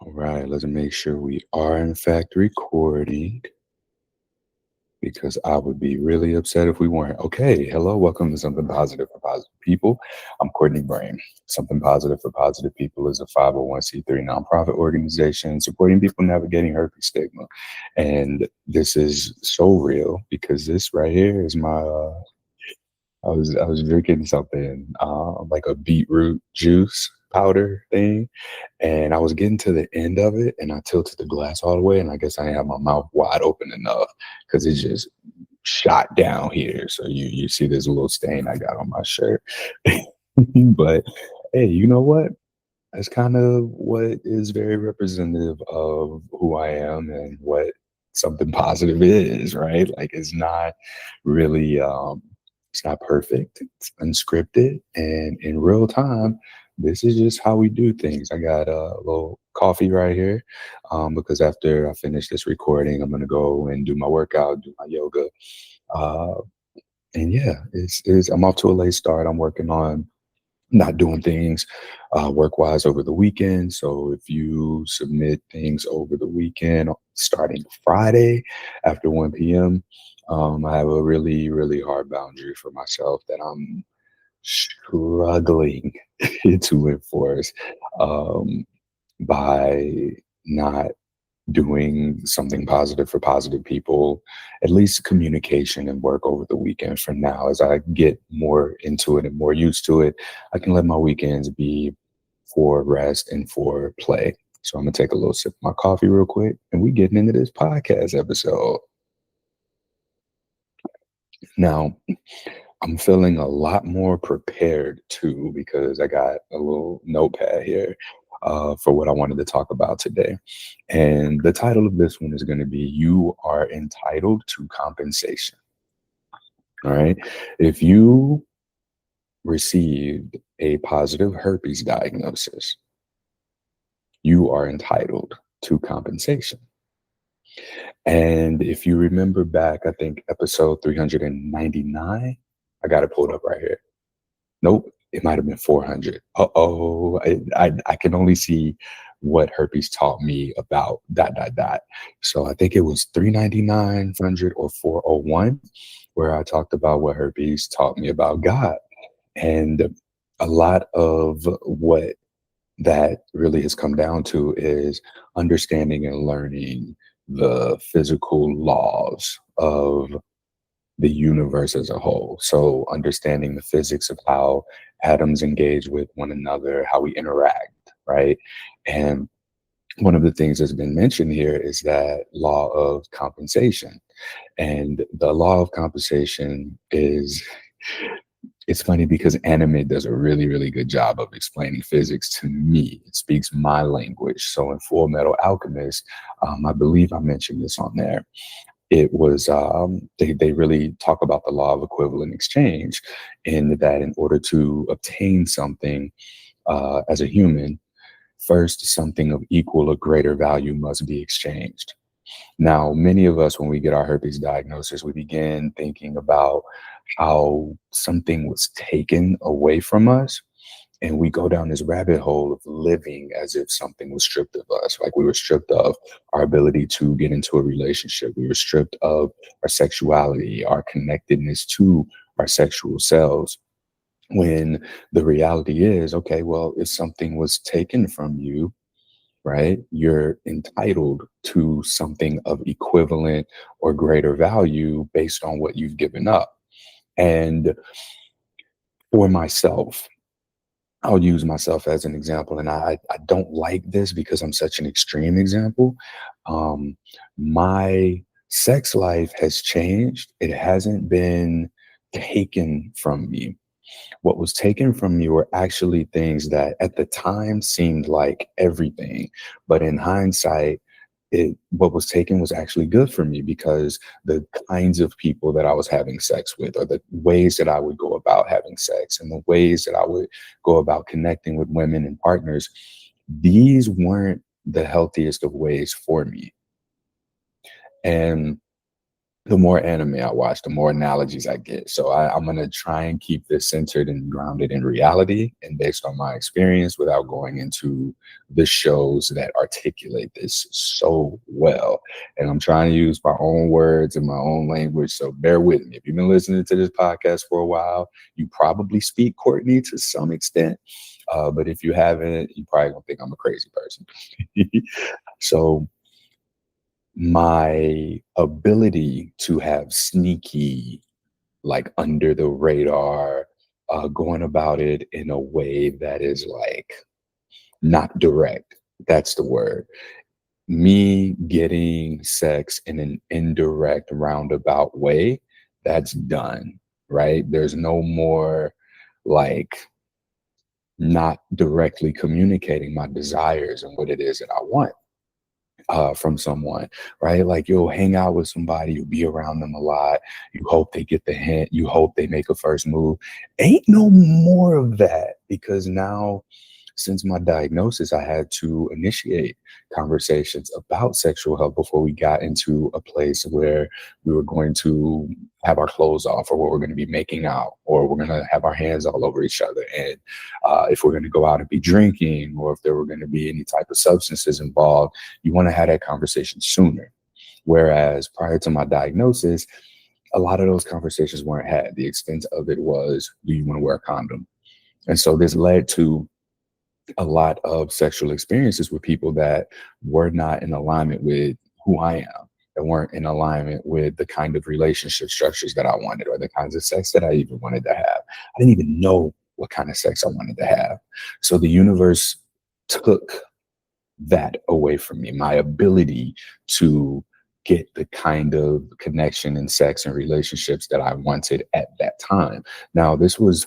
All right, let's make sure we are in fact recording because I would be really upset if we weren't. Okay, hello, welcome to Something Positive for Positive People. I'm Courtney Brain. Something Positive for Positive People is a 501c3 nonprofit organization supporting people navigating herpes stigma. And this is so real because this right here is I was drinking something like a beetroot juice powder thing, and I was getting to the end of it, and I tilted the glass all the way, and I guess I didn't have my mouth wide open enough because it just shot down here. So you see this little stain I got on my shirt, but hey, you know what? That's kind of what is very representative of who I am and what something positive is, right? Like really it's not perfect, it's unscripted, and in real time, this is just how we do things. I got a little coffee right here because after I finish this recording, I'm gonna go and do my workout, do my yoga. Uh, and yeah, I'm off to a late start. I'm working on not doing things work-wise over the weekend. So if you submit things over the weekend, starting Friday after 1 p.m., I have a really, really hard boundary for myself that I'm struggling to enforce um, by not doing something positive for positive people, at least communication and work over the weekend for now. As I get more into it and more used to it, I can let my weekends be for rest and for play. So I'm gonna take a little sip of my coffee real quick and we getting into this podcast episode. Now, I'm feeling a lot more prepared too because I got a little notepad here for what I wanted to talk about today. And the title of this one is going to be You Are Entitled to Compensation. All right. If you received a positive herpes diagnosis, you are entitled to compensation. And if you remember back, I think episode 399, I got it pulled up right here. Nope, it might have been 400. Uh-oh, I can only see what herpes taught me about ... So I think it was 399, 400, or 401, where I talked about what herpes taught me about God. And a lot of what that really has come down to is understanding and learning the physical laws of the universe as a whole. So understanding the physics of how atoms engage with one another, how we interact, right? And one of the things that's been mentioned here is that law of compensation. And the law of compensation is, it's funny because anime does a really, really good job of explaining physics to me. It speaks my language. So in Full Metal Alchemist, I believe I mentioned this on there, it was they really talk about the law of equivalent exchange, in that in order to obtain something as a human, first something of equal or greater value must be exchanged. Now, many of us, when we get our herpes diagnosis, we begin thinking about how something was taken away from us, and we go down this rabbit hole of living as if something was stripped of us. Like we were stripped of our ability to get into a relationship. We were stripped of our sexuality, our connectedness to our sexual selves. When the reality is, okay, well, if something was taken from you, right, you're entitled to something of equivalent or greater value based on what you've given up. And for myself, I'll use myself as an example, and I don't like this because I'm such an extreme example. Um, my sex life has changed. It hasn't been taken from me. What was taken from me were actually things that at the time seemed like everything, but in hindsight, what was taken was actually good for me because the kinds of people that I was having sex with, or the ways that I would go about having sex, and the ways that I would go about connecting with women and partners, these weren't the healthiest of ways for me. And the more anime I watch, the more analogies I get. So I'm gonna try and keep this centered and grounded in reality and based on my experience without going into the shows that articulate this so well. And I'm trying to use my own words and my own language. So bear with me. If you've been listening to this podcast for a while, you probably speak Courtney to some extent. But if you haven't, you probably gonna think I'm a crazy person. So my ability to have sneaky, like under the radar, going about it in a way that is like not direct. That's the word. Me getting sex in an indirect, roundabout way, that's done, right? There's no more like not directly communicating my desires and what it is that I want from someone, right? Like you'll hang out with somebody, you'll be around them a lot. You hope they get the hint. You hope they make a first move. Ain't no more of that because now, since my diagnosis, I had to initiate conversations about sexual health before we got into a place where we were going to have our clothes off, or where we're going to be making out, or we're going to have our hands all over each other. And if we're going to go out and be drinking, or if there were going to be any type of substances involved, you want to have that conversation sooner. Whereas prior to my diagnosis, a lot of those conversations weren't had. The extent of it was, do you want to wear a condom? And so this led to a lot of sexual experiences with people that were not in alignment with who I am, that weren't in alignment with the kind of relationship structures that I wanted, or the kinds of sex that I even wanted to have. I didn't even know what kind of sex I wanted to have. So the universe took that away from me, my ability to get the kind of connection and sex and relationships that I wanted at that time. Now, this was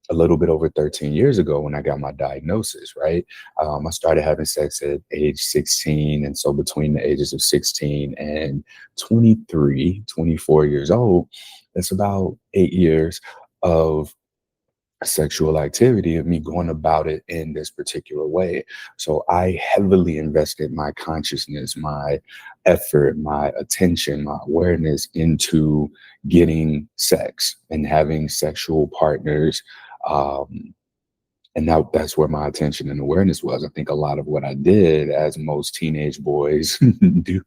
a little bit over 13 years ago when I got my diagnosis, right? I started having sex at age 16. And so between the ages of 16 and 23, 24 years old, that's about 8 years of sexual activity, of me going about it in this particular way. So I heavily invested my consciousness, my effort, my attention, my awareness into getting sex and having sexual partners. Um, and that's where my attention and awareness was. I think a lot of what I did, as most teenage boys do,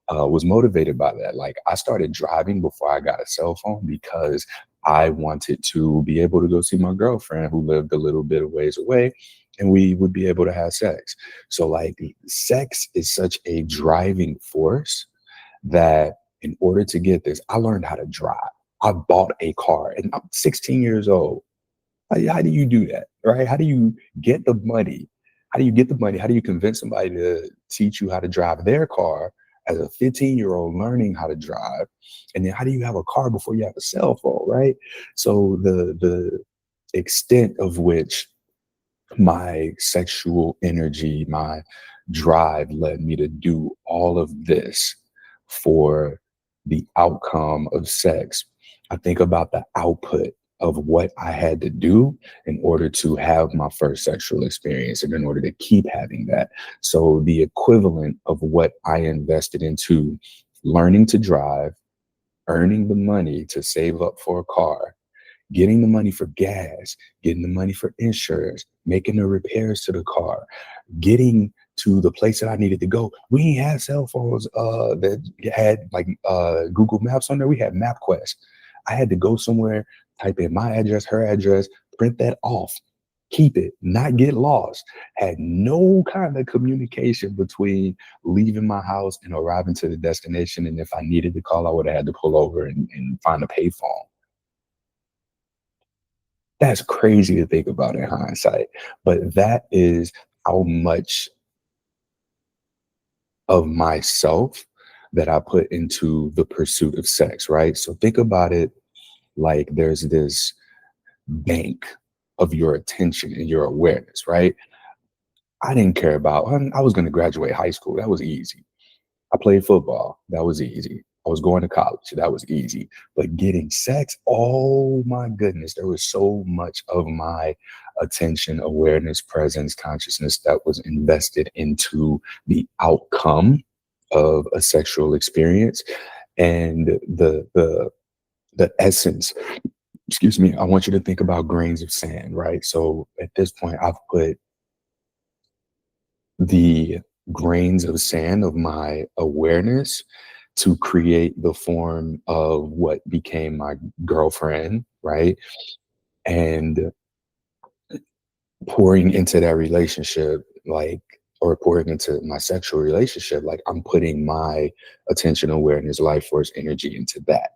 was motivated by that. Like I started driving before I got a cell phone because I wanted to be able to go see my girlfriend who lived a little bit of ways away, and we would be able to have sex. So like sex is such a driving force that in order to get this, I learned how to drive. I bought a car and I'm 16 years old. How do you do that, right? How do you get the money? How do you get the money? How do you convince somebody to teach you how to drive their car as a 15-year-old learning how to drive? And then how do you have a car before you have a cell phone, right? So the extent of which my sexual energy, my drive led me to do all of this for the outcome of sex. I think about the output of what I had to do in order to have my first sexual experience and in order to keep having that. So the equivalent of what I invested into learning to drive, earning the money to save up for a car, getting the money for gas, getting the money for insurance, making the repairs to the car, getting to the place that I needed to go. We ain't had cell phones that had like Google Maps on there. We had MapQuest. I had to go somewhere, type in my address, her address, print that off, keep it, not get lost. Had no kind of communication between leaving my house and arriving to the destination. And if I needed to call, I would have had to pull over and find a payphone. That's crazy to think about in hindsight, but that is how much of myself that I put into the pursuit of sex, right? So think about it like there's this bank of your attention and your awareness, right? I didn't care about, I was going to graduate high school. That was easy. I played football. That was easy. I was going to college. That was easy. But getting sex, oh my goodness, there was so much of my attention, awareness, presence, consciousness that was invested into the outcome of a sexual experience. And the essence, excuse me, I want you to think about grains of sand, right? So at this point, I've put the grains of sand of my awareness to create the form of what became my girlfriend, right? And pouring into that relationship, like, or pouring into my sexual relationship, like I'm putting my attention, awareness, life force, energy into that.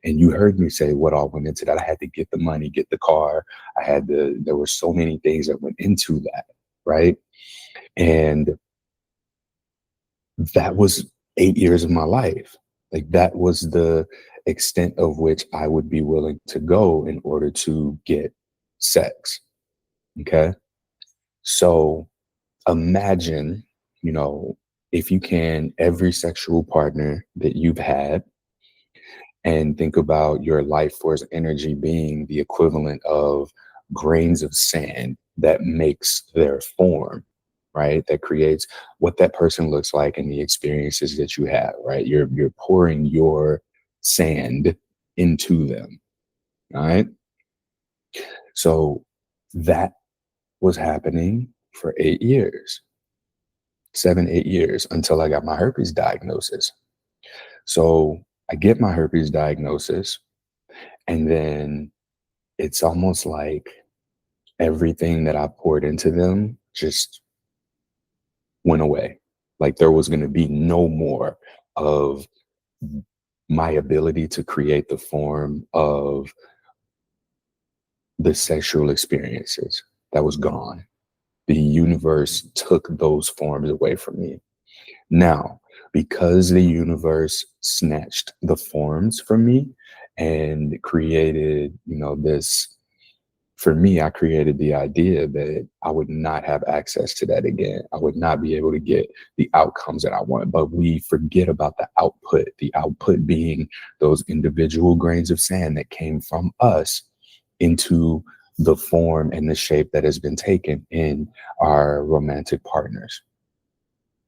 And you heard me say what all went into that. I had to get the money, get the car. There were so many things that went into that, right? And that was 8 years of my life. Like that was the extent of which I would be willing to go in order to get sex. Okay. So imagine, you know, if you can, every sexual partner that you've had, and think about your life force energy being the equivalent of grains of sand that makes their form, right? That creates what that person looks like and the experiences that you have, right? You're pouring your sand into them, all right? So that was happening for 8 years, 7, 8 years, until I got my herpes diagnosis. So I get my herpes diagnosis, and then it's almost like everything that I poured into them just went away. Like there was going to be no more of my ability to create the form of the sexual experiences. That was gone. The universe took those forms away from me. Now, because the universe snatched the forms from me and created, this, for me, I created the idea that I would not have access to that again. I would not be able to get the outcomes that I want. But we forget about the output being those individual grains of sand that came from us into the form and the shape that has been taken in our romantic partners,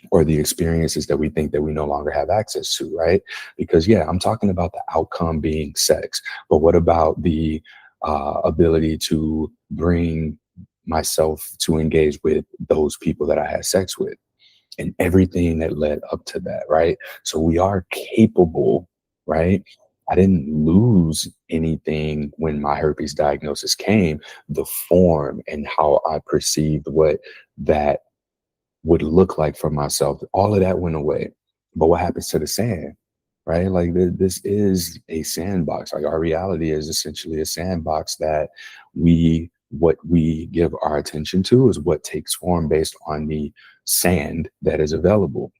or the experiences that we think that we no longer have access to, right? Because yeah, I'm talking about the outcome being sex, but what about the ability to bring myself to engage with those people that I had sex with and everything that led up to that, right? So we are capable, right? I didn't lose anything when my herpes diagnosis came. The form and how I perceived what that would look like for myself, all of that went away. But what happens to the sand, right? Like this is a sandbox. Like our reality is essentially a sandbox that what we give our attention to is what takes form based on the sand that is available.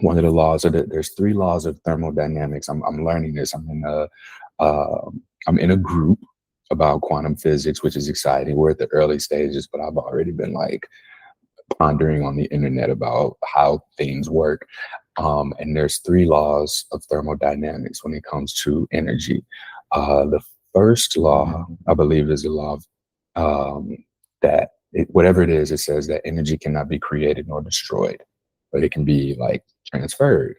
One of the laws there's three laws of thermodynamics. I'm learning this. Uh, I'm in a group about quantum physics, which is exciting. We're at the early stages, but I've already been like pondering on the internet about how things work. And there's three laws of thermodynamics when it comes to energy. The first law, I believe, is the law of whatever it is, it says that energy cannot be created nor destroyed, but it can be like transferred.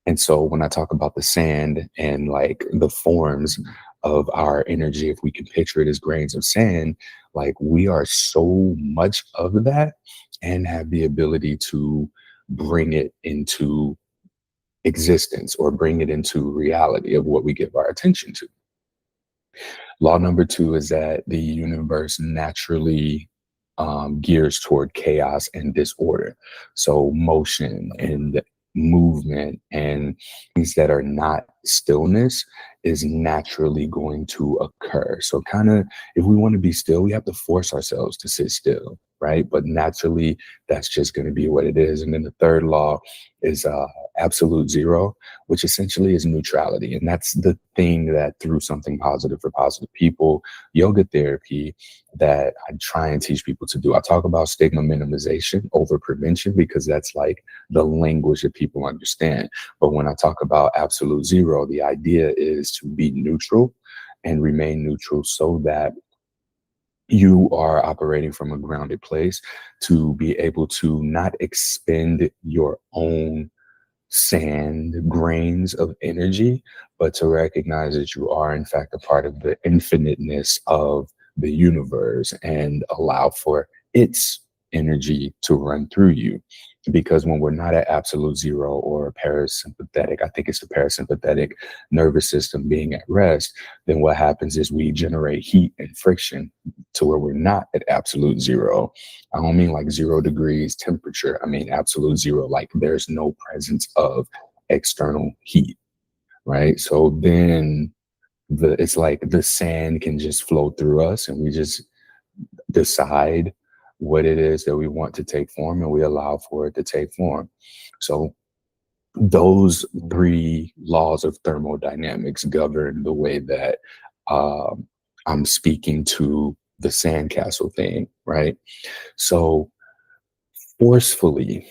And so when I talk about the sand and like the forms of our energy, if we can picture it as grains of sand, like we are so much of that and have the ability to bring it into existence or bring it into reality of what we give our attention to. Law number two is that the universe naturally gears toward chaos and disorder. So motion and movement and things that are not stillness is naturally going to occur. So kind of, if we want to be still, we have to force ourselves to sit still, right? But naturally, that's just going to be what it is. And then the third law is absolute zero, which essentially is neutrality. And that's the thing that through something positive for positive people, yoga therapy, that I try and teach people to do. I talk about stigma minimization over prevention because that's like the language that people understand. But when I talk about absolute zero, the idea is to be neutral and remain neutral so that you are operating from a grounded place to be able to not expend your own sand grains of energy, but to recognize that you are, in fact, a part of the infiniteness of the universe and allow for its energy to run through you. Because when we're not at absolute zero or parasympathetic, I think it's the parasympathetic nervous system being at rest, then what happens is we generate heat and friction to where we're not at absolute zero. I don't mean like 0 degrees temperature. I mean absolute zero, like there's no presence of external heat, right? So then it's like the sand can just flow through us and we just decide what it is that we want to take form and we allow for it to take form. So those three laws of thermodynamics govern the way that um, I'm speaking to the sandcastle thing, right? So forcefully,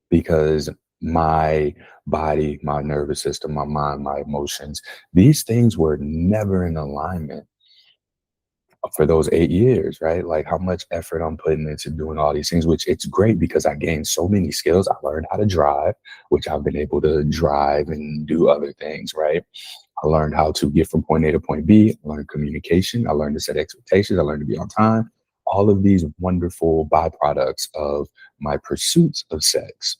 because my body, my nervous system, my mind, my emotions, these things were never in alignment for those 8 years, right? Like how much effort I'm putting into doing all these things, which it's great because I gained so many skills. I learned how to drive, which I've been able to drive and do other things, right? I learned how to get from point A to point B. I learned communication. I learned to set expectations. I learned to be on time. All of these wonderful byproducts of my pursuits of sex.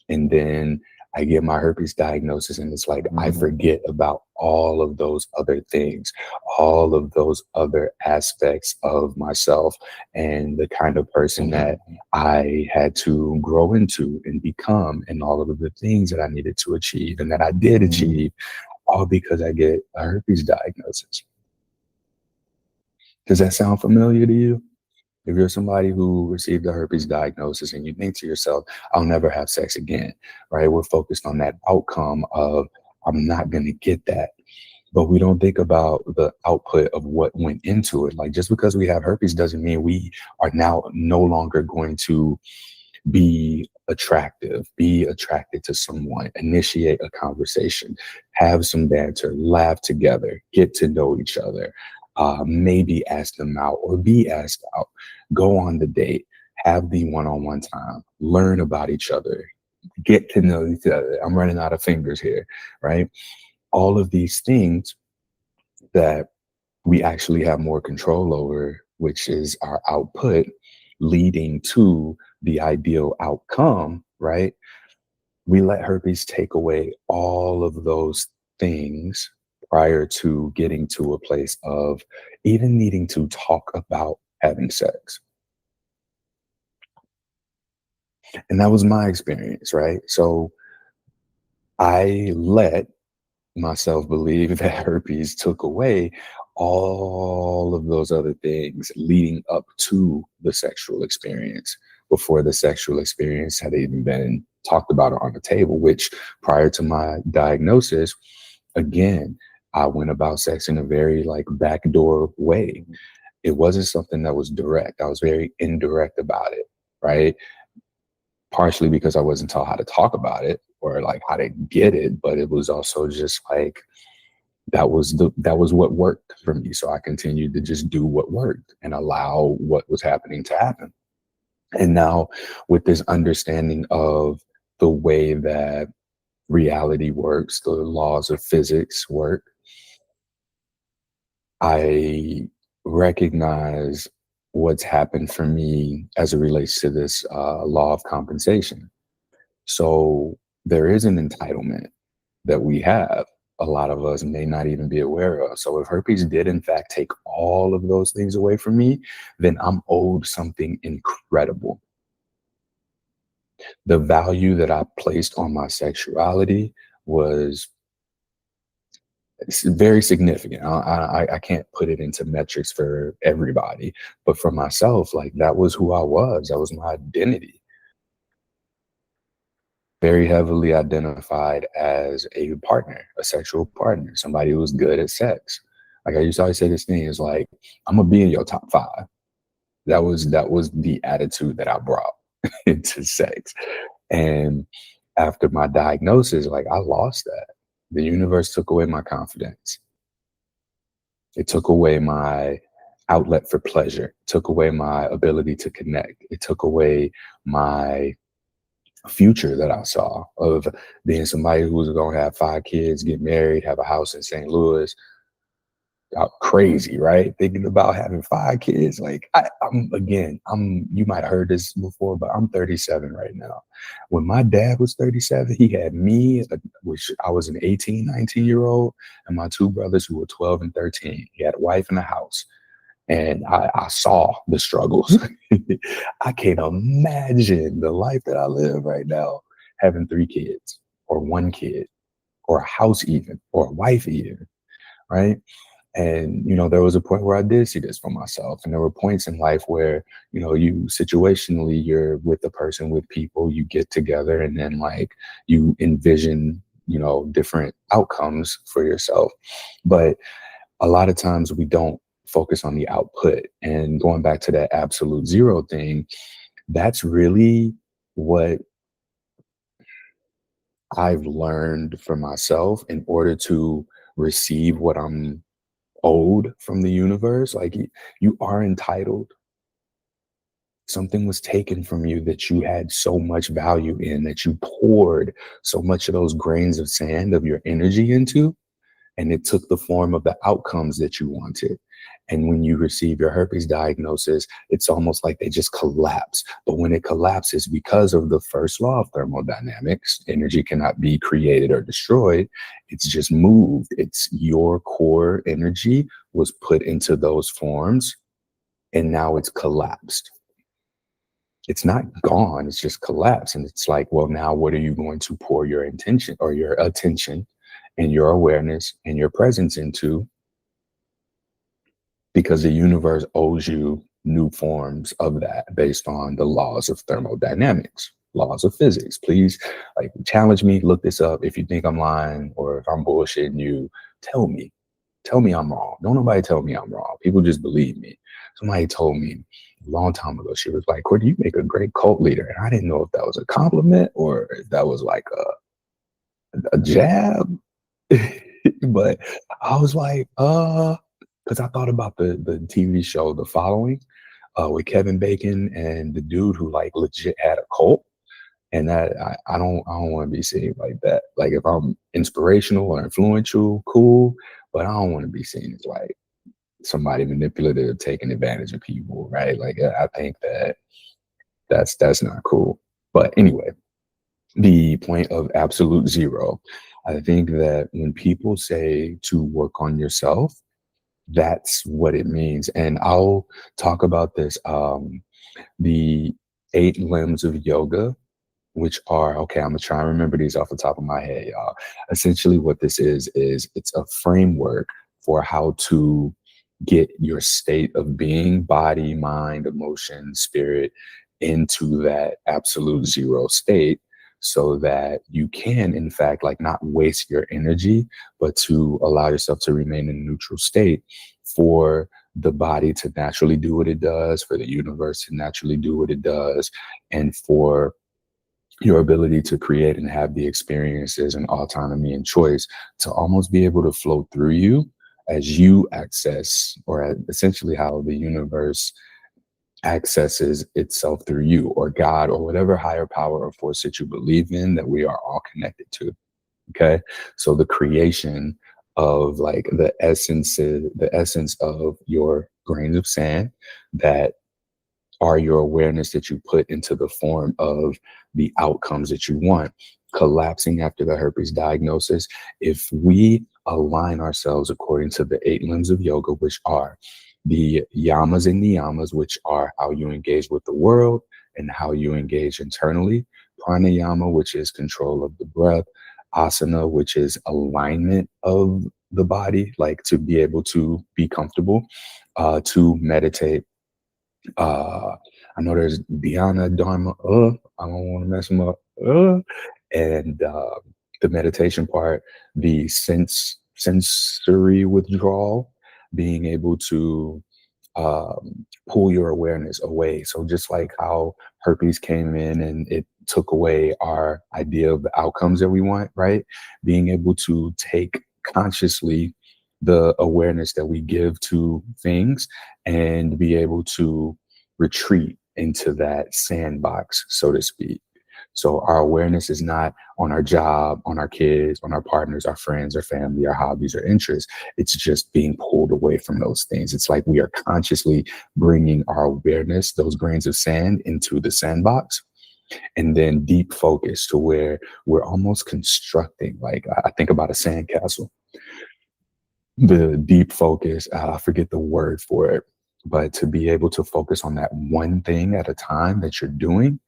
And then I get my herpes diagnosis, and it's like I forget about all of those other things, all of those other aspects of myself, and the kind of person that I had to grow into and become, and all of the things that I needed to achieve and that I did achieve, all because I get a herpes diagnosis. Does that sound familiar to you? If you're somebody who received a herpes diagnosis and you think to yourself, I'll never have sex again, right? We're focused on that outcome of, I'm not going to get that. But we don't think about the output of what went into it. Like just because we have herpes doesn't mean we are now no longer going to be attracted to someone, initiate a conversation, have some banter, laugh together, get to know each other, maybe ask them out or be asked out, go on the date, have the one-on-one time, learn about each other, get to know each other. I'm running out of fingers here, right? All of these things that we actually have more control over, which is our output leading to the ideal outcome, right? We let herpes take away all of those things prior to getting to a place of even needing to talk about having sex. And that was my experience, right? So I let myself believe that herpes took away all of those other things leading up to the sexual experience before the sexual experience had even been talked about on the table, which prior to my diagnosis, again, I went about sex in a very like backdoor way. It wasn't something that was direct. I was very indirect about it, right? Partially because I wasn't taught how to talk about it or like how to get it, but it was also just like that was what worked for me. So I continued to just do what worked and allow what was happening to happen. And now with this understanding of the way that reality works, the laws of physics work, I recognize what's happened for me as it relates to this law of compensation. So there is an entitlement that we have. A lot of us may not even be aware of. So if herpes did in fact take all of those things away from me, then I'm owed something incredible. The value that I placed on my sexuality was very significant. I can't put it into metrics for everybody, but for myself, like that was who I was. That was my identity. Very heavily identified as a partner, a sexual partner, somebody who was good at sex. Like I used to always say this thing is like, I'm gonna be in your top five. That was the attitude that I brought into sex. And after my diagnosis, like I lost that. The universe took away my confidence. It took away my outlet for pleasure, took away my ability to connect. It took away my future that I saw of being somebody who was going to have 5 kids, get married, have a house in St. Louis. Crazy, right? Thinking about having 5 kids. Like I'm again, you might have heard this before, but I'm 37 right now. When my dad was 37, he had me, which I was an 18, 19-year old, and my two brothers who were 12 and 13. He had a wife and a house. And I saw the struggles. I can't imagine the life that I live right now, having 3 kids, or 1 kid, or a house even, or a wife even, right? And, there was a point where I did see this for myself. And there were points in life where, you situationally, you're with the person, with people, you get together, and then like you envision, different outcomes for yourself. But a lot of times we don't focus on the output. And going back to that absolute zero thing, that's really what I've learned for myself in order to receive what I'm owed from the universe. Like you are entitled. Something was taken from you that you had so much value in, that you poured so much of those grains of sand of your energy into, and it took the form of the outcomes that you wanted. And when you receive your herpes diagnosis, it's almost like they just collapse. But when it collapses, because of the first law of thermodynamics, energy cannot be created or destroyed. It's just moved. It's your core energy was put into those forms, and now it's collapsed. It's not gone, it's just collapsed. And it's like, well, now what are you going to pour your intention or your attention and your awareness and your presence into? Because the universe owes you new forms of that based on the laws of thermodynamics, laws of physics. Please, like, challenge me, look this up. If you think I'm lying or if I'm bullshitting you, tell me. Tell me I'm wrong. Don't nobody tell me I'm wrong. People just believe me. Somebody told me a long time ago, she was like, Courtney, you make a great cult leader. And I didn't know if that was a compliment or if that was like a jab. But I was like, because I thought about the TV show The Following, with Kevin Bacon and the dude who like legit had a cult. And that I don't want to be seen like that. Like if I'm inspirational or influential, cool, but I don't want to be seen as like somebody manipulative, taking advantage of people, right? Like I think that's not cool. But anyway, the point of absolute zero, I think that when people say to work on yourself, that's what it means. And I'll talk about this, the 8 limbs of yoga, which are, okay, I'm gonna try and remember these off the top of my head, y'all. Essentially what this is it's a framework for how to get your state of being, body, mind, emotion, spirit, into that absolute zero state, so that you can, in fact, like not waste your energy, but to allow yourself to remain in a neutral state for the body to naturally do what it does, for the universe to naturally do what it does, and for your ability to create and have the experiences and autonomy and choice to almost be able to flow through you as you access, or essentially how the universe accesses itself through you, or God, or whatever higher power or force that you believe in, that we are all connected to. Okay. So the creation of like the essence of your grains of sand that are your awareness that you put into the form of the outcomes that you want, collapsing after the herpes diagnosis. If we align ourselves according to the 8 limbs of yoga, which are the yamas and niyamas, which are how you engage with the world and how you engage internally, pranayama, which is control of the breath, asana, which is alignment of the body, like to be able to be comfortable, to meditate, I know there's Dhyana Dharma. I don't want to mess them up. And the meditation part, the sensory withdrawal, being able to pull your awareness away. So just like how herpes came in and it took away our idea of the outcomes that we want, right? Being able to take consciously the awareness that we give to things and be able to retreat into that sandbox, so to speak, So our awareness is not on our job, on our kids, on our partners, our friends, our family, our hobbies, or interests. It's just being pulled away from those things. It's like we are consciously bringing our awareness, those grains of sand, into the sandbox, and then deep focus to where we're almost constructing. Like I think about a sandcastle, the deep focus, I forget the word for it, but to be able to focus on that one thing at a time that you're doing,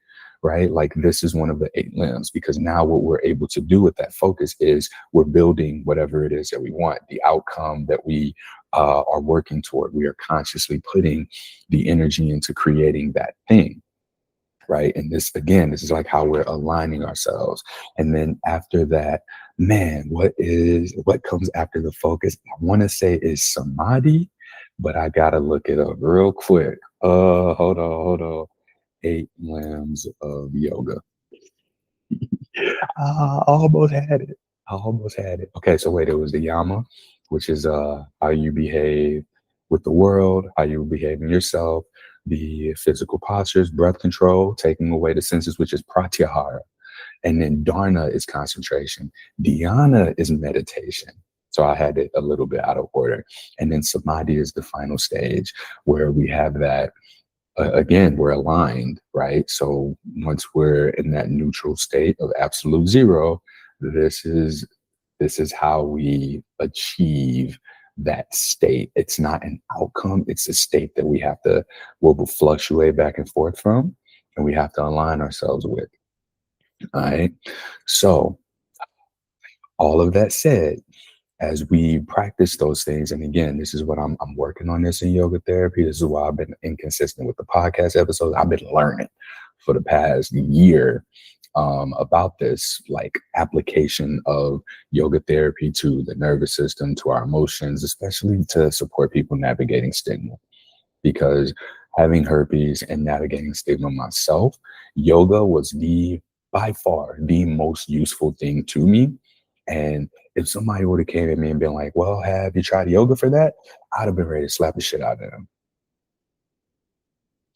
right? Like this is one of the eight limbs, because now what we're able to do with that focus is we're building whatever it is that we want, the outcome that we are working toward. We are consciously putting the energy into creating that thing. Right. And this, again, this is like how we're aligning ourselves. And then after that, man, what comes after the focus? I want to say is samadhi, but I got to look it up real quick. Hold on. Eight limbs of yoga. I almost had it. I almost had it. Okay, so wait, it was the yama, which is how you behave with the world, how you behave in yourself, the physical postures, breath control, taking away the senses, which is pratyahara. And then dharna is concentration. Dhyana is meditation. So I had it a little bit out of order. And then samadhi is the final stage where we have that again, we're aligned, right? So once we're in that neutral state of absolute zero, this is this is how we achieve that state. It's not an outcome, it's a state that we have to will fluctuate back and forth from, and we have to align ourselves with. All right. So all of that said, as we practice those things, and again, this is what I'm working on this in yoga therapy. This is why I've been inconsistent with the podcast episodes. I've been learning for the past year about this like application of yoga therapy to the nervous system, to our emotions, especially to support people navigating stigma. Because having herpes and navigating stigma myself, yoga was the by far the most useful thing to me. And if somebody would have came at me and been like, well, have you tried yoga for that? I'd have been ready to slap the shit out of them.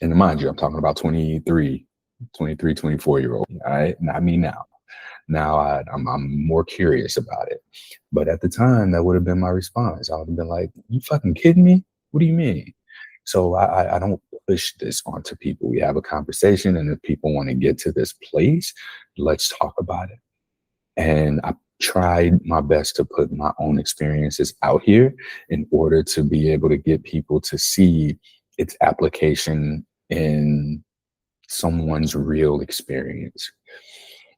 And mind you, I'm talking about 24 year old, all right? Not me now. Now I'm more curious about it. But at the time, that would have been my response. I would have been like, you fucking kidding me? What do you mean? So I don't push this onto people. We have a conversation, and if people want to get to this place, let's talk about it. And I tried my best to put my own experiences out here in order to be able to get people to see its application in someone's real experience.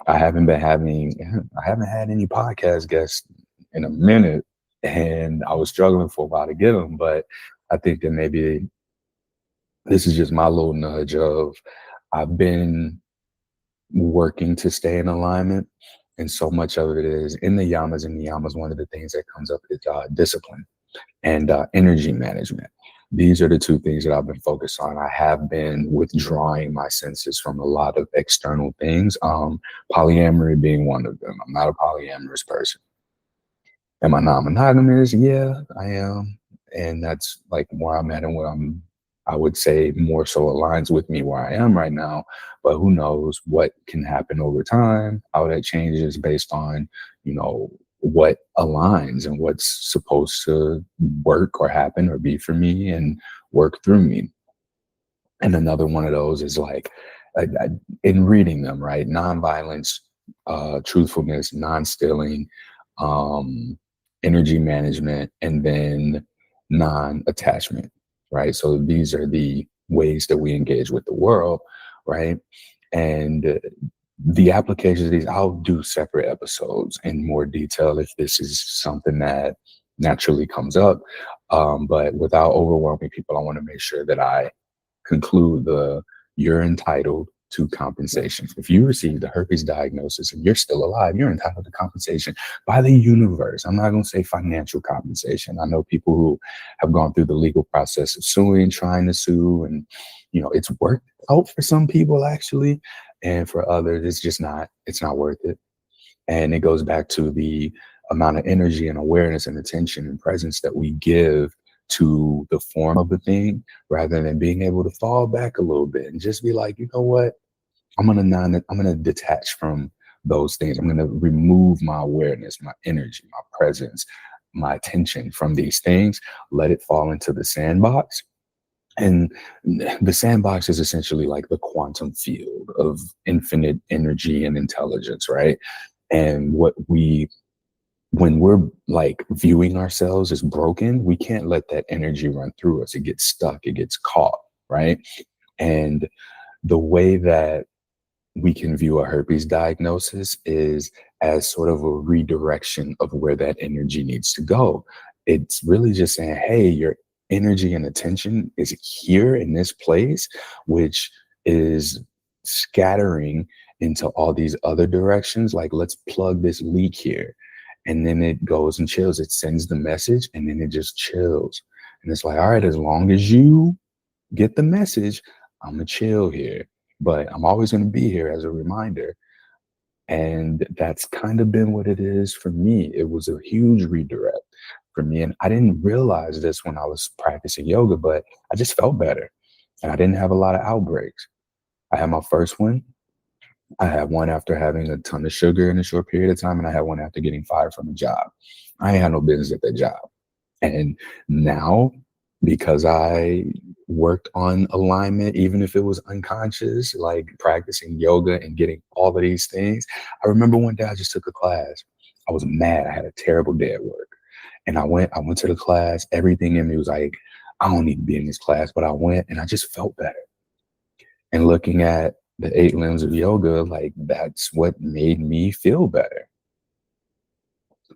I haven't had any podcast guests in a minute, and I was struggling for a while to get them, but I think that maybe this is just my little nudge of I've been working to stay in alignment. And so much of it is in the yamas and niyamas. One of the things that comes up is discipline and energy management. These are the two things that I've been focused on. I have been withdrawing my senses from a lot of external things, polyamory being one of them. I'm not a polyamorous person. Am I non-monogamous? Yeah, I am. And that's like where I'm at and what I would say more so aligns with me where I am right now. But who knows what can happen over time, how that changes based on, what aligns and what's supposed to work or happen or be for me and work through me. And another one of those is like in reading them, right? Nonviolence, truthfulness, non-stealing, um, energy management, and then non-attachment, right? So these are the ways that we engage with the world, right? And the applications of these, I'll do separate episodes in more detail if this is something that naturally comes up. But without overwhelming people, I want to make sure that I conclude you're entitled to compensation. If you received a herpes diagnosis and you're still alive, you're entitled to compensation by the universe. I'm not going to say financial compensation. I know people who have gone through the legal process of suing, trying to sue, and it's worked out for some people actually, and for others, it's not worth it. And it goes back to the amount of energy and awareness and attention and presence that we give to the form of the thing, rather than being able to fall back a little bit and just be like, you know what? I'm gonna detach from those things. I'm gonna remove my awareness, my energy, my presence, my attention from these things, let it fall into the sandbox. And the sandbox is essentially like the quantum field of infinite energy and intelligence, right? And when we're like viewing ourselves as broken, we can't let that energy run through us. It gets stuck, it gets caught, right? And the way that we can view a herpes diagnosis is as sort of a redirection of where that energy needs to go. It's really just saying, hey, your energy and attention is here in this place, which is scattering into all these other directions. Like, let's plug this leak here. And then it goes and chills. It sends the message and then it just chills. And it's like, all right, as long as you get the message, I'm gonna chill here, but I'm always gonna be here as a reminder. And that's kind of been what it is for me. It was a huge redirect for me. And I didn't realize this when I was practicing yoga, but I just felt better. And I didn't have a lot of outbreaks. I had my first one. I had one after having a ton of sugar in a short period of time, and I had one after getting fired from a job. I ain't had no business at that job. And now, because I worked on alignment, even if it was unconscious, like practicing yoga and getting all of these things, I remember one day I just took a class. I was mad. I had a terrible day at work. And I went to the class. Everything in me was like, I don't need to be in this class, but I went and I just felt better. And looking at the 8 limbs of yoga, like that's what made me feel better.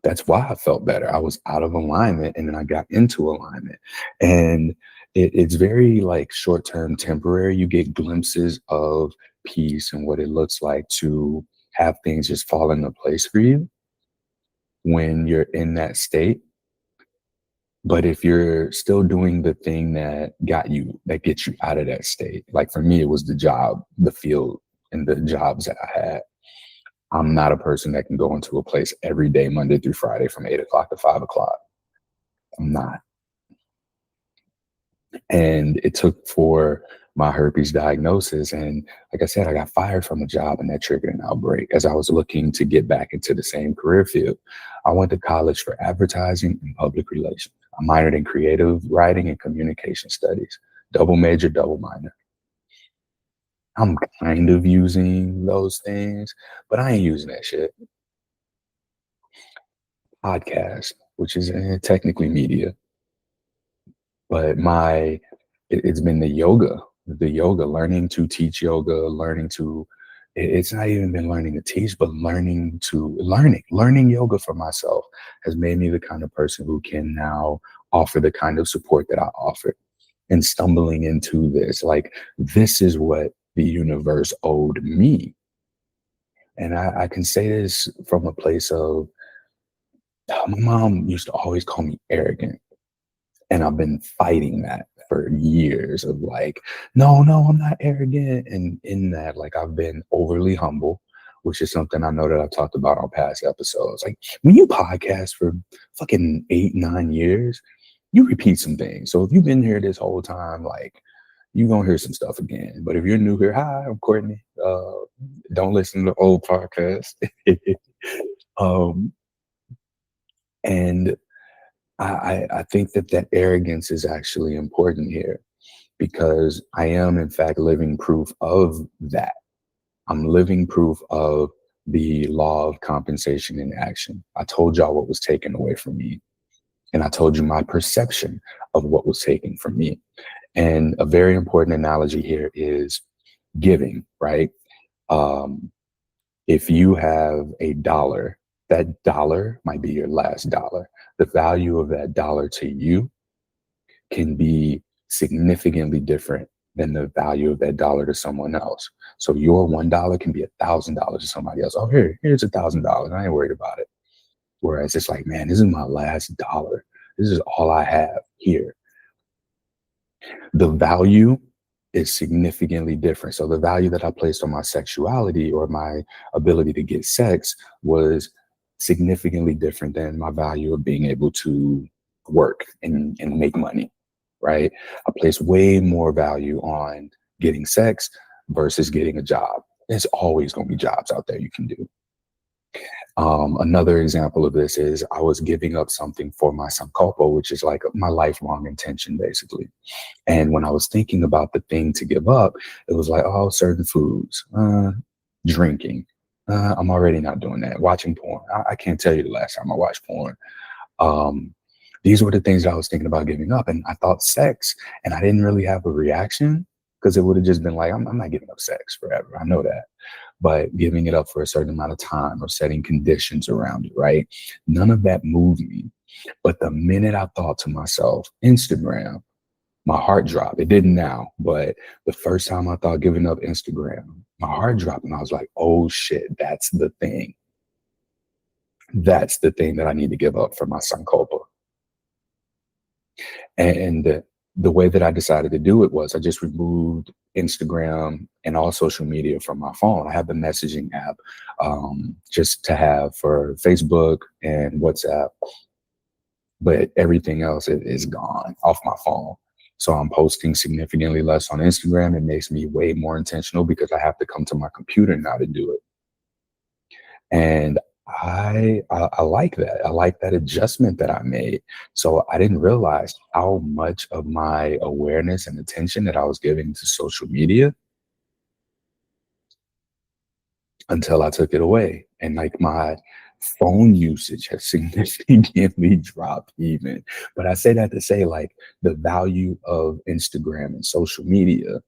That's why I felt better. I was out of alignment and then I got into alignment. And it's very like short term, temporary. You get glimpses of peace and what it looks like to have things just fall into place for you when you're in that state. But if you're still doing the thing that gets you out of that state, like for me, it was the job, the field, and the jobs that I had. I'm not a person that can go into a place every day, Monday through Friday from 8 o'clock to 5 o'clock. I'm not. And it took for my herpes diagnosis. And like I said, I got fired from a job and that triggered an outbreak as I was looking to get back into the same career field. I went to college for advertising and public relations. I minored in creative writing and communication studies, double major, double minor. I'm kind of using those things, but I ain't using that shit. Podcast, which is technically media, but it's been the yoga, learning to teach yoga, it's not even been learning to teach, but learning yoga for myself has made me the kind of person who can now offer the kind of support that I offer. And stumbling into this, like, this is what the universe owed me. And I can say this from a place of, my mom used to always call me arrogant. And I've been fighting that for years of like, no, no, I'm not arrogant. And in that, like, I've been overly humble, which is something I know that I've talked about on past episodes. Like, when you podcast for fucking 8, 9 years, you repeat some things. So if you've been here this whole time, like, you're going to hear some stuff again. But if you're new here, hi, I'm Courtney. Don't listen to old podcasts. um, and I think that arrogance is actually important here because I am, in fact, living proof of that. I'm living proof of the law of compensation in action. I told y'all what was taken away from me, and I told you my perception of what was taken from me. And a very important analogy here is giving, right? Um, if you have a dollar, that dollar might be your last dollar. The value of that dollar to you can be significantly different than the value of that dollar to someone else. So your $1 can be $1,000 to somebody else. Oh, here's $1,000. I ain't worried about it. Whereas it's like, man, this is my last dollar. This is all I have here. The value is significantly different. So the value that I placed on my sexuality or my ability to get sex was significantly different than my value of being able to work and make money, right? I place way more value on getting sex versus getting a job. There's always going to be jobs out there you can do. Another example of this is I was giving up something for my sankopo, which is like my lifelong intention, basically. And when I was thinking about the thing to give up, it was like, oh, certain foods, drinking. I'm already not doing that. Watching porn. I can't tell you the last time I watched porn. Um, these were the things that I was thinking about giving up. And I thought sex, and I didn't really have a reaction because it would have just been like, I'm not giving up sex forever. I know that. But giving it up for a certain amount of time or setting conditions around it, right? None of that moved me. But the minute I thought to myself, Instagram, my heart dropped. It didn't now, but the first time I thought giving up Instagram, my heart dropped and I was like, oh shit, that's the thing. That's the thing that I need to give up for my Sankopa. And the way that I decided to do it was I just removed Instagram and all social media from my phone. I have the messaging app just to have for Facebook and WhatsApp, but everything else is gone off my phone. So I'm posting significantly less on Instagram. It makes me way more intentional because I have to come to my computer now to do it. And I like that. I like that adjustment that I made. So I didn't realize how much of my awareness and attention that I was giving to social media until I took it away. And like my phone usage has significantly dropped even. But I say that to say like the value of Instagram and social media.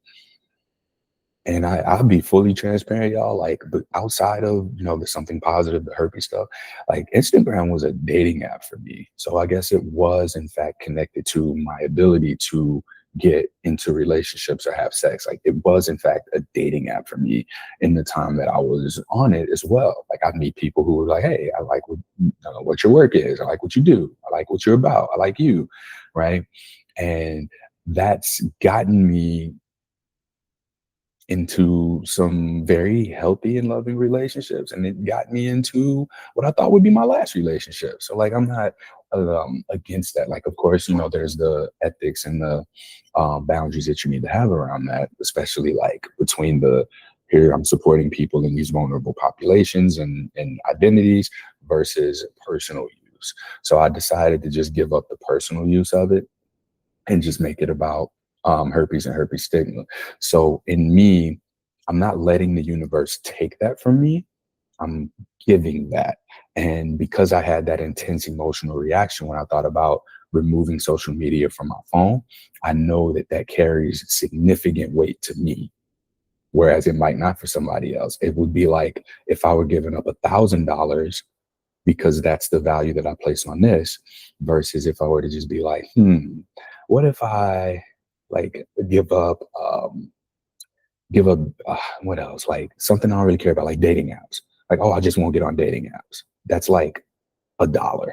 And I'll be fully transparent, y'all. Like, but outside of, the something positive, the herpes stuff, like Instagram was a dating app for me. So I guess it was, in fact, connected to my ability to get into relationships or have sex. Like, it was, in fact, a dating app for me in the time that I was on it as well. Like, I'd meet people who were like, hey, I like what your work is. I like what you do. I like what you're about. I like you. Right. And that's gotten me into some very healthy and loving relationships, and it got me into what I thought would be my last relationship. So like I'm not against that. Like of course, there's the ethics and the boundaries that you need to have around that, especially like between the here I'm supporting people in these vulnerable populations and identities versus personal use. So I decided to just give up the personal use of it and just make it about herpes and herpes stigma. So in me, I'm not letting the universe take that from me. I'm giving that. And because I had that intense emotional reaction when I thought about removing social media from my phone, I know that that carries significant weight to me. Whereas it might not for somebody else. It would be like if I were giving up $1,000 because that's the value that I place on this, versus if I were to just be like, what if I like give up what else? Like something I don't really care about, like dating apps. Like, oh, I just won't get on dating apps. That's like $1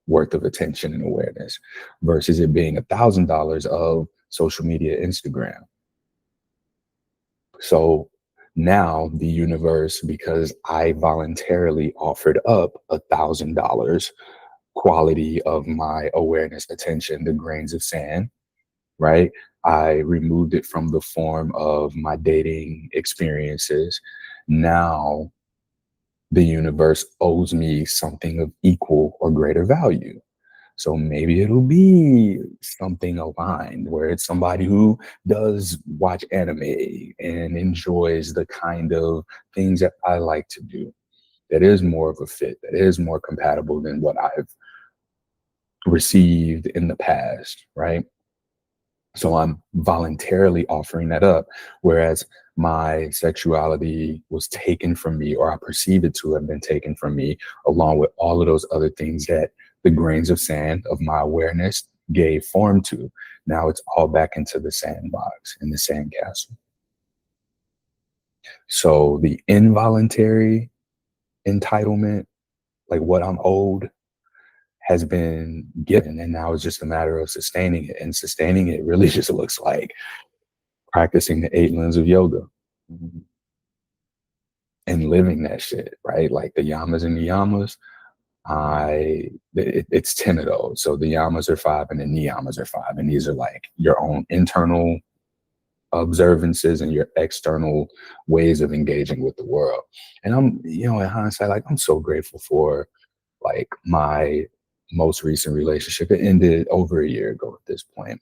worth of attention and awareness versus it being $1,000 of social media, Instagram. So now the universe, because I voluntarily offered up $1,000 quality of my awareness, attention, the grains of sand, right? I removed it from the form of my dating experiences. Now the universe owes me something of equal or greater value. So maybe it'll be something aligned where it's somebody who does watch anime and enjoys the kind of things that I like to do. That is more of a fit, that is more compatible than what I've received in the past, right? So I'm voluntarily offering that up, whereas my sexuality was taken from me, or I perceive it to have been taken from me, along with all of those other things that the grains of sand of my awareness gave form to. Now it's all back into the sandbox, in the sandcastle. So the involuntary entitlement, like what I'm owed, has been given. And now it's just a matter of sustaining it. And sustaining it really just looks like practicing the 8 limbs of yoga and living that shit, right? Like the yamas and the yamas, it's 10 of those. So the yamas are 5 and the niyamas are 5. And these are like your own internal observances and your external ways of engaging with the world. And in hindsight, like I'm so grateful for like my most recent relationship. It ended over a year ago at this point.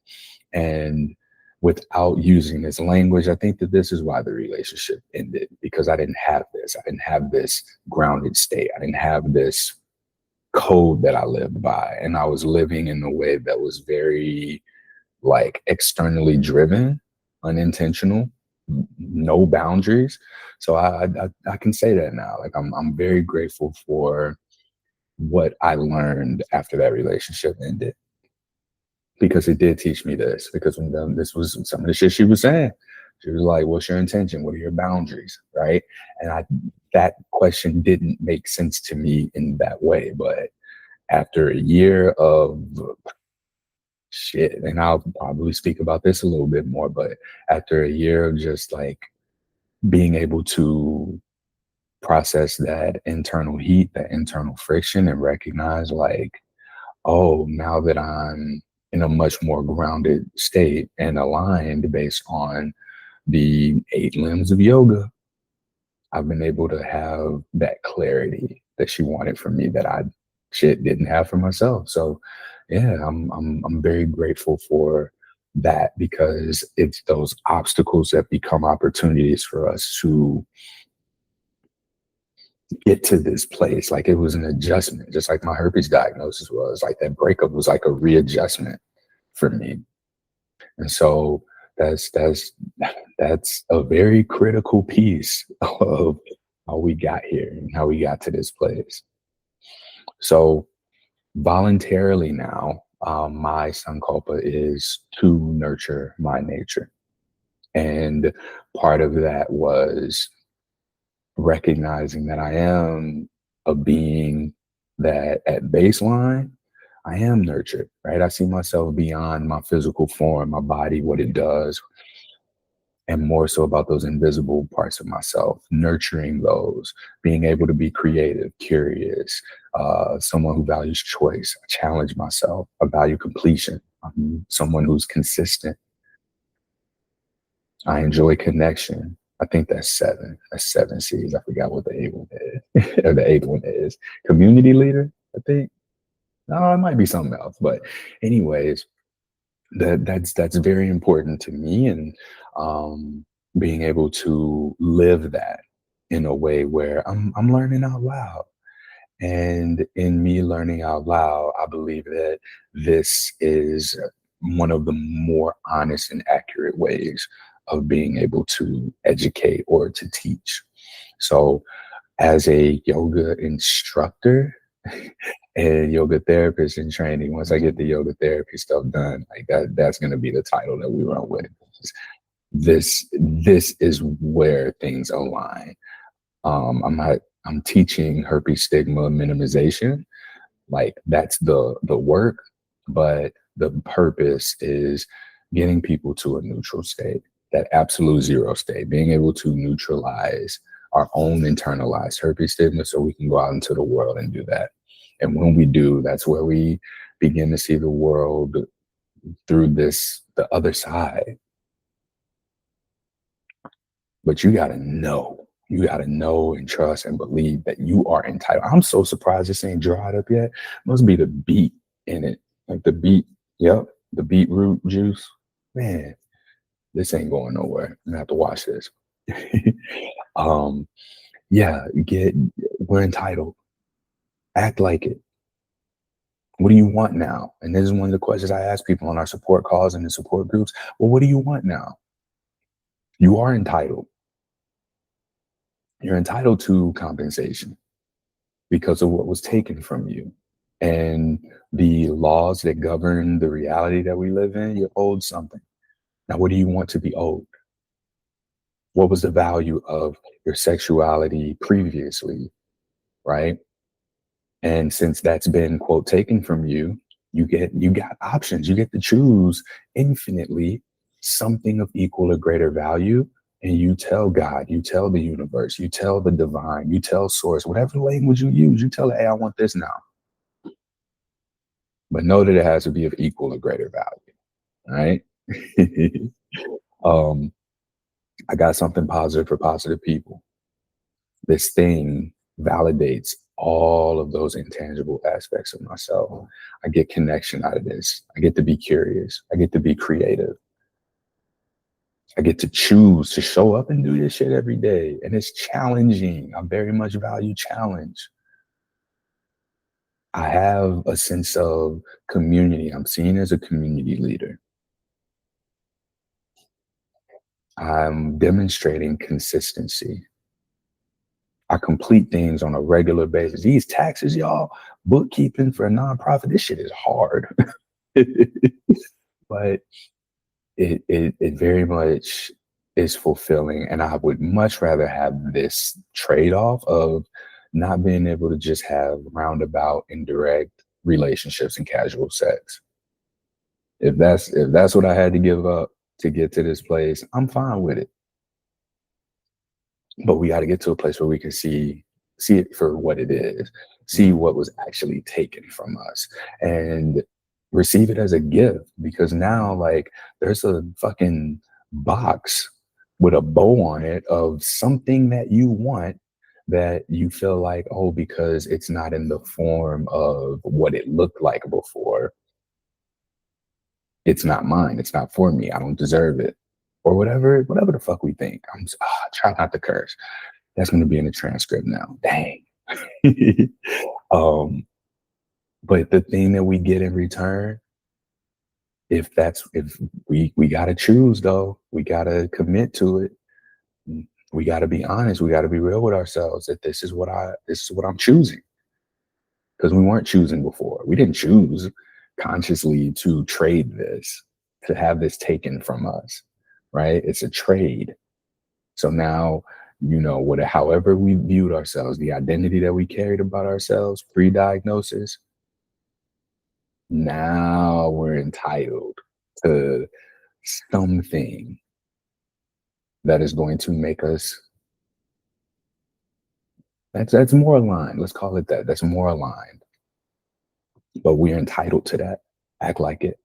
And without using this language, I think that this is why the relationship ended, because I didn't have this. I didn't have this grounded state. I didn't have this code that I lived by. And I was living in a way that was very like externally driven, unintentional, no boundaries. So I can say that now. Like I'm very grateful for what I learned after that relationship ended, because it did teach me this. Because this was some of the shit she was saying. She was like, "What's your intention? What are your boundaries?" Right? And that question didn't make sense to me in that way. But after a year of shit, and I'll probably speak about this a little bit more, but after a year of just like being able to process that internal heat, that internal friction, and recognize like, oh, now that I'm in a much more grounded state and aligned based on the 8 limbs of yoga, I've been able to have that clarity that she wanted from me that I shit didn't have for myself. So yeah, I'm very grateful for that, because it's those obstacles that become opportunities for us to get to this place. Like it was an adjustment, just like my herpes diagnosis was. Like that breakup was like a readjustment for me. And so that's that's that's a very critical piece of how we got here and how we got to this place. So voluntarily now, my sankalpa is to nurture my nature. And part of that was recognizing that I am a being that at baseline, I am nurtured, right? I see myself beyond my physical form, my body, what it does, and more so about those invisible parts of myself, nurturing those, being able to be creative, curious, someone who values choice. I challenge myself. I value completion. I'm someone who's consistent. I enjoy connection. I think that's seven. That's seven C's. I forgot what the eighth one is. Or the eighth one is. Community leader, I think. No, it might be something else. But anyways, that's very important to me. And being able to live that in a way where I'm learning out loud. And in me learning out loud, I believe that this is one of the more honest and accurate ways of being able to educate or to teach. So, as a yoga instructor and yoga therapist in training, once I get the yoga therapy stuff done, like that's going to be the title that we run with. This is where things align. I'm teaching herpes stigma minimization. Like that's the work, but the purpose is getting people to a neutral state, that absolute zero state, being able to neutralize our own internalized herpes stigma so we can go out into the world and do that. And when we do, that's where we begin to see the world through the other side. But you got to know and trust and believe that you are entitled. I'm so surprised this ain't dried up yet. Must be the beet in it. Like the beet, yep, the beetroot juice. Man, this ain't going nowhere. I'm gonna have to watch this. um, yeah, we're entitled. Act like it. What do you want now? And this is one of the questions I ask people on our support calls and the support groups. Well, what do you want now? You are entitled. You're entitled to compensation because of what was taken from you. And the laws that govern the reality that we live in, you're owed something. Now, what do you want to be owed? What was the value of your sexuality previously, right? And since that's been, quote, taken from you, you got options. You get to choose infinitely something of equal or greater value. And you tell God, you tell the universe, you tell the divine, you tell source, whatever language you use, you tell it, hey, I want this now. But know that it has to be of equal or greater value. All right. I got something positive for positive people. This thing validates all of those intangible aspects of myself. I get connection out of this. I get to be curious. I get to be creative. I get to choose to show up and do this shit every day. And it's challenging. I very much value challenge. I have a sense of community. I'm seen as a community leader. I'm demonstrating consistency. I complete things on a regular basis. These taxes, y'all, bookkeeping for a nonprofit, this shit is hard. But it very much is fulfilling. And I would much rather have this trade-off of not being able to just have roundabout, indirect relationships and casual sex. If that's what I had to give up to get to this place, I'm fine with it. But we got to get to a place where we can see it for what it is, see what was actually taken from us, and receive it as a gift. Because now, like, there's a fucking box with a bow on it of something that you want, that you feel like, oh, because it's not in the form of what it looked like before, it's not mine, it's not for me, I don't deserve it, or whatever the fuck we think. Try not to curse. That's going to be in the transcript now. Dang. um, but the thing that we get in return, if we got to choose, though, we got to commit to it. We got to be honest. We got to be real with ourselves that this is what I'm choosing. Because we weren't choosing before. We didn't choose consciously to trade this, to have this taken from us, right? It's a trade. So now, however we viewed ourselves, the identity that we carried about ourselves pre-diagnosis, now we're entitled to something that is going to make us, that's more aligned. Let's call it that. That's more aligned. But we're entitled to that. Act like it.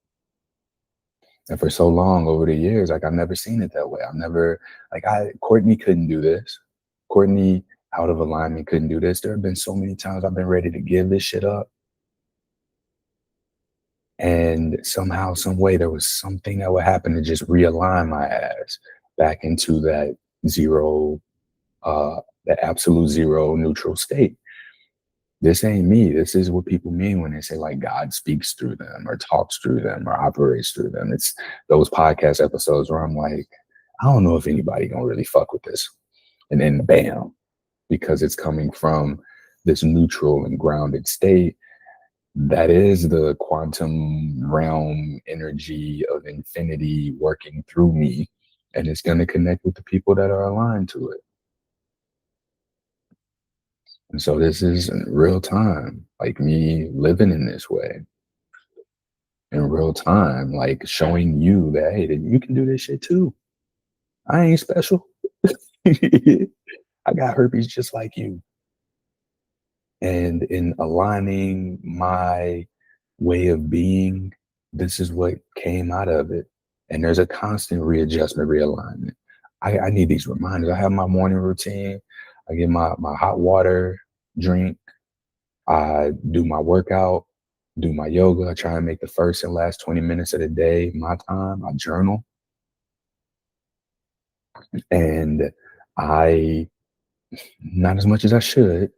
And for so long over the years, like, I've never seen it that way. Courtney couldn't do this. Courtney out of alignment couldn't do this. There have been so many times I've been ready to give this shit up. And somehow, some way, there was something that would happen to just realign my ass back into that zero, that absolute zero neutral state. This ain't me. This is what people mean when they say, like, God speaks through them or talks through them or operates through them. It's those podcast episodes where I'm like, I don't know if anybody gonna really fuck with this. And then bam, because it's coming from this neutral and grounded state, that is the quantum realm energy of infinity working through me. And it's going to connect with the people that are aligned to it. And so this is in real time, like me living in this way in real time, like showing you that, hey, that you can do this shit too. I ain't special. I got herpes just like you. And in aligning my way of being, this is what came out of it. And there's a constant readjustment, realignment. I need these reminders. I have my morning routine. I get my hot water drink. I do my workout, do my yoga. I try and make the first and last 20 minutes of the day my time. I journal. And I, not as much as I should,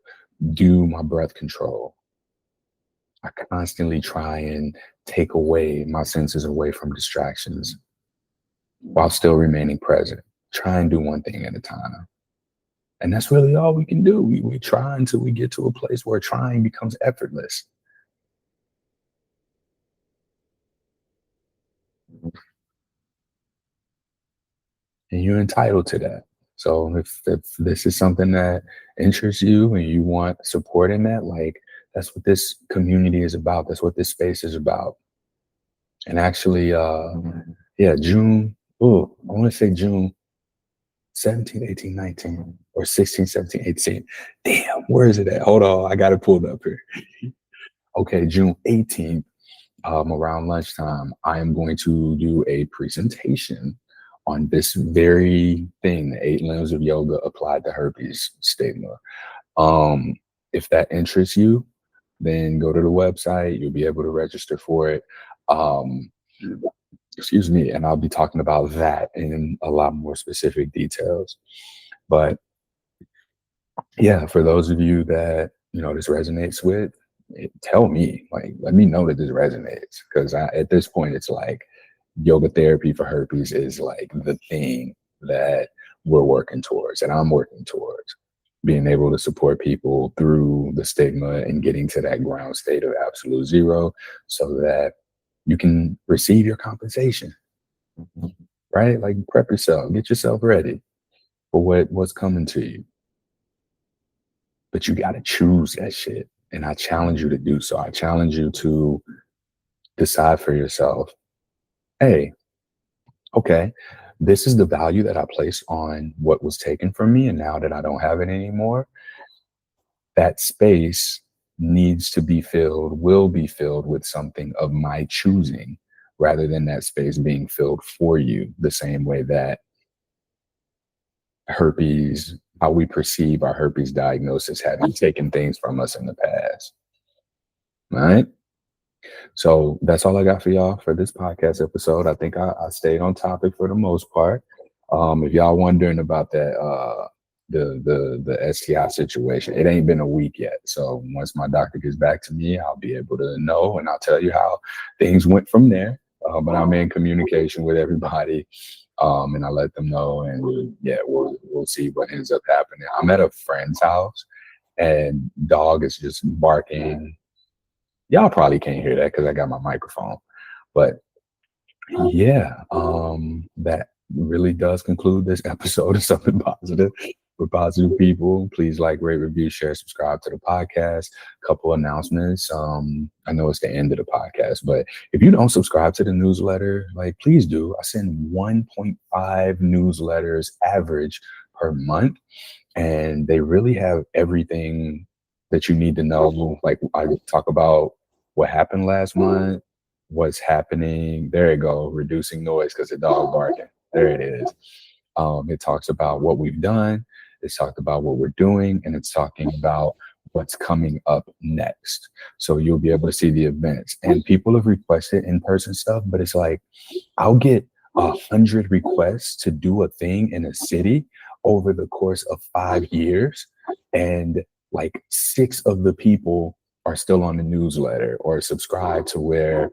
do my breath control. I constantly try and take away my senses away from distractions while still remaining present. Try and do one thing at a time. And that's really all we can do. We try until we get to a place where trying becomes effortless. And you're entitled to that. So if this is something that interests you and you want support in that, like, that's what this community is about. That's what this space is about. And actually, June, I want to say June 17, 18, 19, or 16, 17, 18. Damn, where is it at? Hold on, I got it pulled up here. Okay, June 18th, around lunchtime, I am going to do a presentation on this very thing, the 8 limbs of yoga applied to herpes stigma. Um, if that interests you, then go to the website. You'll be able to register for it. Um, excuse me, and I'll be talking about that in a lot more specific details. But yeah, for those of you that this resonates with, tell me, like, let me know that this resonates, because at this point, it's like yoga therapy for herpes is like the thing that we're working towards, and I'm working towards being able to support people through the stigma and getting to that ground state of absolute zero, so that you can receive your compensation, right? Like, prep yourself, get yourself ready for what's coming to you. But you got to choose that shit. And I challenge you to do so. I challenge you to decide for yourself, hey, okay, this is the value that I place on what was taken from me. And now that I don't have it anymore, that space needs to be filled, will be filled with something of my choosing, rather than that space being filled for you the same way that herpes, how we perceive our herpes diagnosis having taken things from us in the past. All right. So that's all I got for y'all for this podcast episode. I think I stayed on topic for the most part. If y'all wondering about that, the STI situation, it ain't been a week yet. So once my doctor gets back to me, I'll be able to know, and I'll tell you how things went from there. But I'm in communication with everybody, and I let them know, and we'll see what ends up happening. I'm at a friend's house, and dog is just barking. Y'all probably can't hear that because I got my microphone. But yeah, that really does conclude this episode of Something Positive for Positive People. Please like, rate, review, share, subscribe to the podcast. Couple announcements. I know it's the end of the podcast, but if you don't subscribe to the newsletter, like, please do. I send 1.5 newsletters average per month, and they really have everything that you need to know. Like, I talk about what happened last month, what's happening. There you go, reducing noise because the dog barking. There it is. It talks about what we've done. It's talked about what we're doing, and it's talking about what's coming up next. So you'll be able to see the events. And people have requested in-person stuff, but it's like, I'll get 100 requests to do a thing in a city over the course of 5 years, and like 6 of the people are still on the newsletter or subscribe to where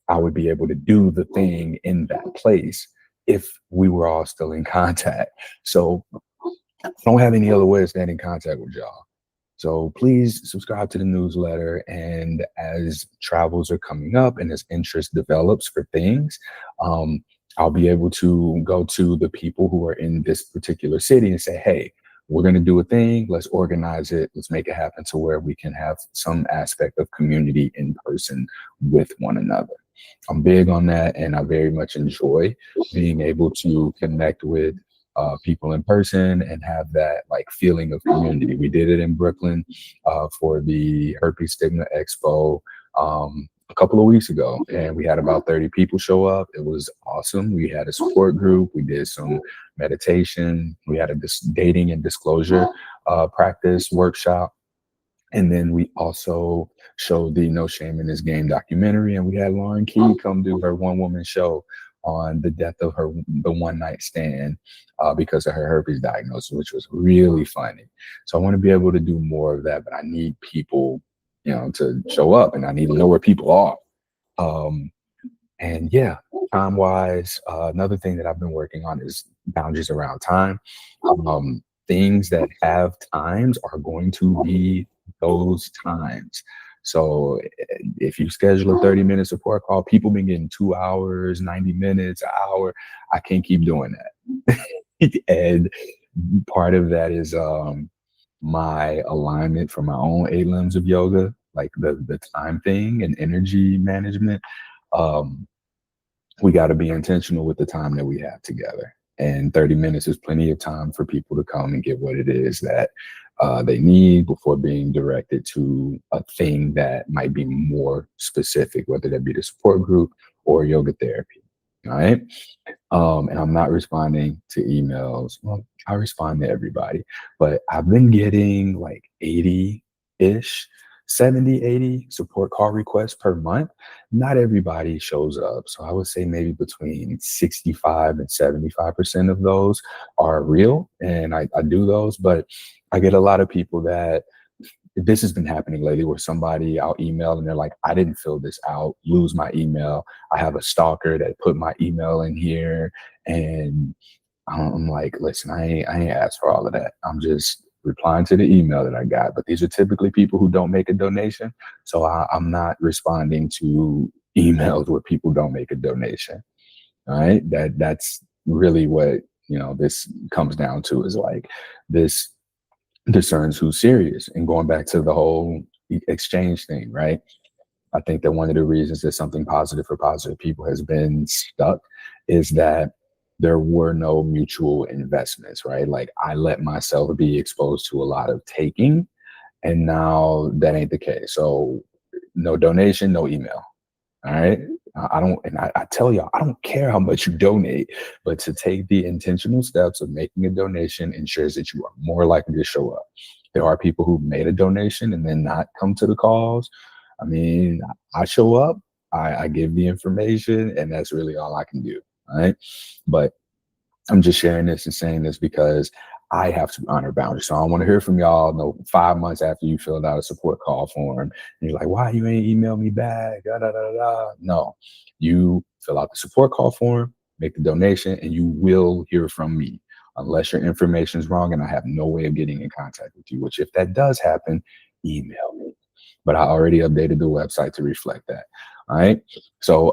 I would be able to do the thing in that place if we were all still in contact. So I don't have any other way to stay in contact with y'all. So please subscribe to the newsletter. And as travels are coming up and as interest develops for things, I'll be able to go to the people who are in this particular city and say, hey, we're going to do a thing. Let's organize it. Let's make it happen to where we can have some aspect of community in person with one another. I'm big on that, and I very much enjoy being able to connect with people in person and have that like feeling of community. We did it in Brooklyn for the Herpes Stigma Expo a couple of weeks ago, and we had about 30 people show up. It was awesome. We had a support group. We did some meditation. We had a dating and disclosure practice workshop. And then we also showed the No Shame in This Game documentary, and we had Lauren Key come do her one-woman show on the death of the one-night stand because of her herpes diagnosis, which was really funny. So I want to be able to do more of that, but I need people, to show up, and I need to know where people are. And yeah, time-wise, another thing that I've been working on is boundaries around time. Things that have times are going to be those times. So if you schedule a 30-minute support call, people been getting 2 hours, 90 minutes, an hour. I can't keep doing that. And part of that is my alignment for my own 8 limbs of yoga, like the time thing and energy management. We got to be intentional with the time that we have together. And 30 minutes is plenty of time for people to come and get what it is that they need before being directed to a thing that might be more specific, whether that be the support group or yoga therapy. All right. And I'm not responding to emails. Well, I respond to everybody, but I've been getting like 80-ish, 70, 80 support call requests per month. Not everybody shows up. So I would say maybe between 65 and 75% of those are real. And I do those, but I get a lot of people that this has been happening lately where somebody I'll email and they're like, I didn't fill this out, lose my email. I have a stalker that put my email in here. And I'm like, listen, I ain't asked for all of that. I'm just replying to the email that I got. But these are typically people who don't make a donation. So I'm not responding to emails where people don't make a donation. All right. That's really what, this comes down to is like this discerns who's serious. And going back to the whole exchange thing, right? I think that one of the reasons that something positive for positive people has been stuck is that there were no mutual investments, right? Like I let myself be exposed to a lot of taking, and now that ain't the case. So no donation, no email. All right. I don't, and I tell y'all, I don't care how much you donate, but to take the intentional steps of making a donation ensures that you are more likely to show up. There are people who made a donation and then not come to the calls. I mean, I show up, I give the information, and that's really all I can do. All right. But I'm just sharing this and saying this because I have to honor boundaries. So I want to hear from y'all. No, 5 months after you filled out a support call form, and you're like, "Why you ain't email me back?" Da, da, da, da. No, you fill out the support call form, make the donation, and you will hear from me unless your information is wrong and I have no way of getting in contact with you. Which, if that does happen, email me. But I already updated the website to reflect that. All right. So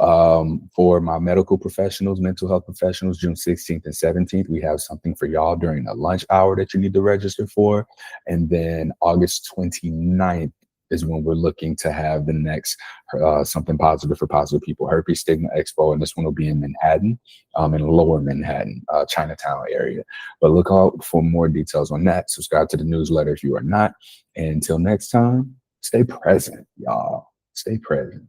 for my medical professionals, mental health professionals, June 16th and 17th, we have something for y'all during the lunch hour that you need to register for. And then August 29th is when we're looking to have the next something positive for positive people, herpes stigma expo. And this one will be in Manhattan, in lower Manhattan, Chinatown area. But look out for more details on that. Subscribe to the newsletter if you are not. And until next time, stay present, y'all. Stay present.